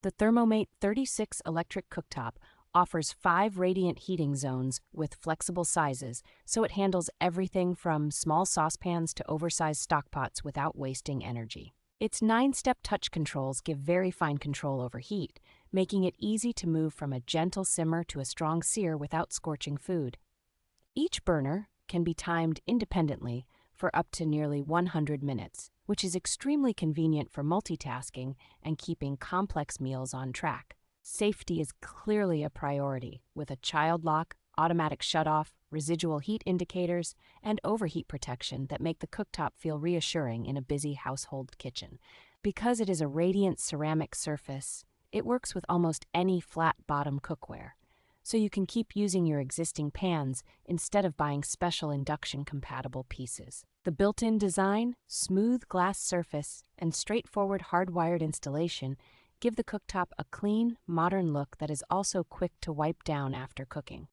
The ThermoMate 36 electric cooktop offers 5 radiant heating zones with flexible sizes, so it handles everything from small saucepans to oversized stockpots without wasting energy. Its 9-step touch controls give very fine control over heat, making it easy to move from a gentle simmer to a strong sear without scorching food. Each burner can be timed independently for up to nearly 100 minutes, which is extremely convenient for multitasking and keeping complex meals on track. Safety is clearly a priority, with a child lock, automatic shutoff, residual heat indicators, and overheat protection that make the cooktop feel reassuring in a busy household kitchen. Because it is a radiant ceramic surface, it works with almost any flat-bottom cookware, so you can keep using your existing pans instead of buying special induction-compatible pieces. The built-in design, smooth glass surface, and straightforward hardwired installation give the cooktop a clean, modern look that is also quick to wipe down after cooking.